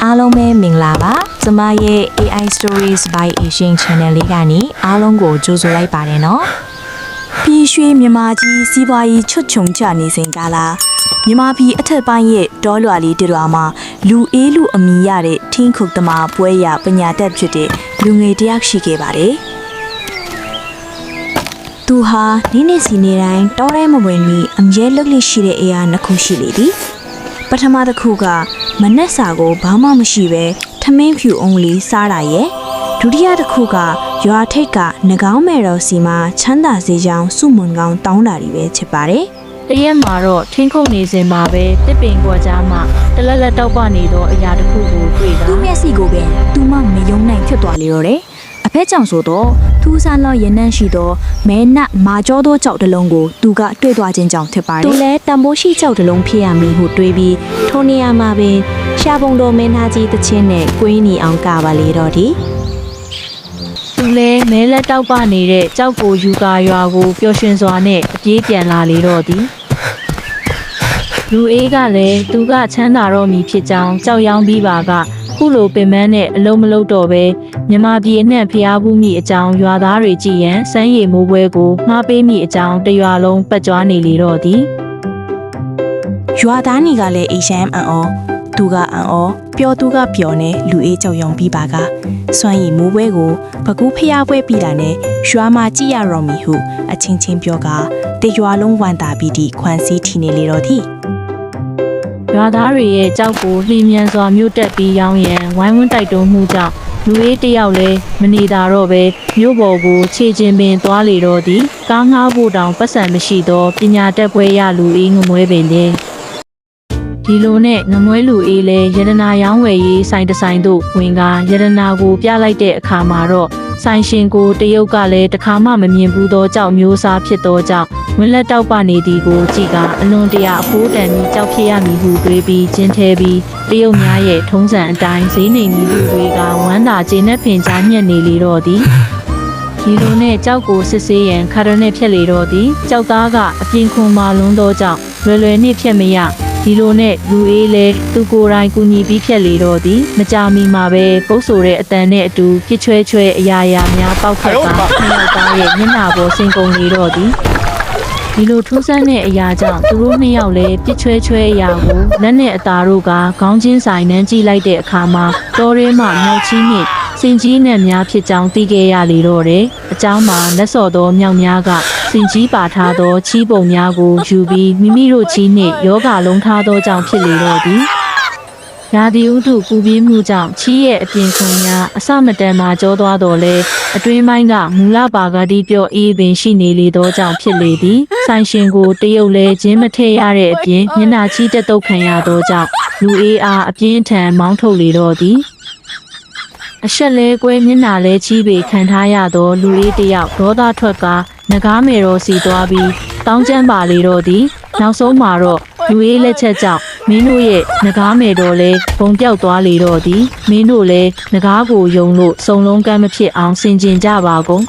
အားလုံးပဲမင်္ဂလာပါကျမရဲ့ AI Stories by Asian Channel လေးကနေအားလုံးကိုကြိုဆိုလိုက်ပါတယ်နော်ပြည်ရွှေမြန်မာကြီးစီးပွားရေးချွတ်ချုံချနေစဉ်ကာလမြန်မာပြည်အထက်ပိုင်းရဲ့ဒေါ်လွာလေးတရွာမှာလူအေးလူအမီရတဲ့ထင်းခုတ်သမားပွဲရပညာတတ်ဖြစ်တဲ့လူငယ်တယောက်ရှိခဲ့ပါတယ်သူဟာနေ့စီနေတိုင်းတောထဲမဝင်မီအမြဲလှုပ်လှရှိတဲ့အရာနှစ်ခုရှိလေသည်ပထမတစ်ခုကမနက်စာကိုဘာမှမရှိပဲထမင်းဖြူအုံးလေးစားတာရဲ့ဒုတိယတစ်ခုကရွာထိပ်ကငကောင်းမဲ့တော်စီမှာချမ်းသာစေကြောင်းစုမွန်ကောင်းတောင်းတာတွေပဲဖြစ်ပါတယ်တရက်မှာတော့ထင်းခုတ်နေစဉ်မှာပဲတစ်ပင်ကွက်ကြားမှာတလက်လက်တောက်ပနေသောအရာတစ်ခုကိုတွေ့တာသူ့မျက်စိကိုပဲသူမှမယုံနိုင်ဖြစ်သွားလေတော့တယ်အဖက်ကြောင့်ဆိုတော့ထူးဆန်းသောရနံ့ရှိသောမဲနတ်မာကျောသောကြောက်တစ်လုံးကိုသူကတွေ့သွားခြင်းကြောင့်ဖြစ်ပါတယ်သူလည်းတံပိုးရှိကြောက်တစ်လုံးဖြစ်ရမည်ဟုတွေးပြီးထိုနေရာမှာပင်ရှားပုံတော်မင်းသားကြီးတချင်းနဲ့ကွင်းနီအောင်ကပါလေတော့သည်သူလည်းမဲလက်တောက်ပနေတဲ့ကြောက်ကိုယူကာရွာကိုပျော်ရွှင်စွာနဲ့အပြေးပြန်လာလေတော့သည်လူအေးကလည်းသူကချမ်းသာတော့မည်ဖြစ်ကြောင်းကြောက်ရောင်းပြီးပါကခုလိုပင်ပန်းနဲ့အလုံးမလုံးတော့ပဲမြမပြည်အနှံ့ဖျားဘူးမိအကြောင်းရွာသားတွေကြည်ရန်စမ်းရည်မိုးပွဲကိုငှားပေးမိအကြောင်းတရွာလုံးပတ်ကြွားနေလေတော့သည်ရွာသားတွေကလည်းအေရှမ်းအံ့ဩသူကအံ့ဩပျော်သူကပျော်နေလူအေးကြောက်ရွံပြီးပါကစွမ်းရည်မိုးပွဲကိုဘကူဖျားပွဲပြီးတာနဲ့ရွာမှာကြည်ရတော့မီဟုအချင်းချင်းပြောကတရွာလုံးဝန်တာပြီးသည့်ခွန်စည်းထီနေလေတော့သည်ရွာသားတွေရဲ့ကြောက်ကိုလှီမြန်စွာမြို့တက်ပြီးရောင်းရန်ဝိုင်းဝန်းတိုက်တွန်းမှုကြောင့်လူအေးတယောက်လည်းမနေတာတော့ပဲမြို့ပေါ်ကိုခြေချင်းပင်သွားလေတော့သည်ကားငှားဖို့တောင်ပတ်စံမရှိသောပညာတတ်ပွဲရလူအေးငမွဲပင်လေဒီလိုနဲ့ငမွဲလူအေးလဲရတနာရောင်းဝယ်ရေးဆိုင်တဆိုင်တို့ဝင်ကရတနာကိုပြလိုက်တဲ့အခါမှာတော့ဆိုင်ရှင်ကိုတရုတ်ကလည်းတခါမှမမြင်ဘူးသောကြောက်မျိုးစားဖြစ်သောကြောင့်ဝင်းလက်တောက်ပနေသည်ကိုကြည့်ကအလွန်တရာအဖိုးတန်ပြီးကြောက်ဖြစ်ရမည်ဟုတွေးပြီးကျင်းထဲပြီးတရုတ်များရဲ့ထုံးစံအတိုင်းဈေးနေမည်လူတွေကဝမ်းသာကျေနပ်ဖင်ကြားညက်နေလေတော့သည်ဒီလိုနဲ့ကြောက်ကိုစစ်ဆေးရန်ခါရနဲ့ဖြက်လေတော့သည်ကြောက်သားကအပြင်ခွန်မာလွန်းသောကြောင့်လွယ်လွယ်နှင့်ဖြက်မရဒီလိုနဲ့လူအေးလဲသူကိုယ်တိုင်ကူညီပြီးဖြက်လေတော့သည်မကြမီမှာပဲပုတ်ဆိုတဲ့အတန်နဲ့အတူပြစ်ချွဲချွဲအရာရာများပေါက်ခက်ကနှစ်ယောက်သားရဲ့မျက်နှာပေါ်စင်ကုန်လေတော့သည်ဒီလိုထူးဆန်းတဲ့အရာကြောင့်သူတို့နှစ်ယောက်လည်းပြစ်ချွဲချွဲအရာကိုလက်နဲ့အသားတို့ကခေါင်းချင်းဆိုင်နှမ်းကြည့်လိုက်တဲ့အခါမှာတောထဲမှာမြောက်ချင်းနဲ့စင်ကြီးနဲ့များဖြစ်ကြောင်းသိခဲ့ရလေတော့တယ်အเจ้าမှာလက်စော်သောမြောက်များကစင်ကြီးပါထားသောချီးပုံများကိုယူပြီးမိမိတို့ချီးနှင့်ယောဂလုံးထားသောကြောင့်ဖြစ်လေတော့သည်ရာသီဥတုပူပြင်းမှုကြောင့်ချီးရဲ့အပြင်ခွန်များအစမတန်မှကြောသွားတော်လဲအတွင်းပိုင်းကမူလပါကတိပြောအေးပင်ရှိနေလေသောကြောင့်ဖြစ်လေသည်ဆိုင်ရှင်ကိုတရုတ်လဲခြင်းမထည့်ရတဲ့အပြင်မျက်နှာချီးတက်တုတ်ခံရသောကြောင့်လူအေးအားအပြင်းထန်မောင်းထုတ်လေတော့သည်အဆက်လဲကွဲမျက်နှာလဲချီးပေခံထားရသောလူအေးတယောက်ဒေါသထွက်ကငကားမယ်တော်စီသွားပြီးတောင်းကျမ်းပါလေတော့သည်နောက်ဆုံးမှာတော့လူအေးလက်ချက်ကြောင့်မင်းတို့ရဲ့ငကားမယ်တော်လဲဘုံပြောက်သွားလေတော့သည်မင်းတို့လဲငကားကိုယုံလို့စုံလုံးကမ်းမဖြစ်အောင်ဆင်ကျင်ကြပါကုန်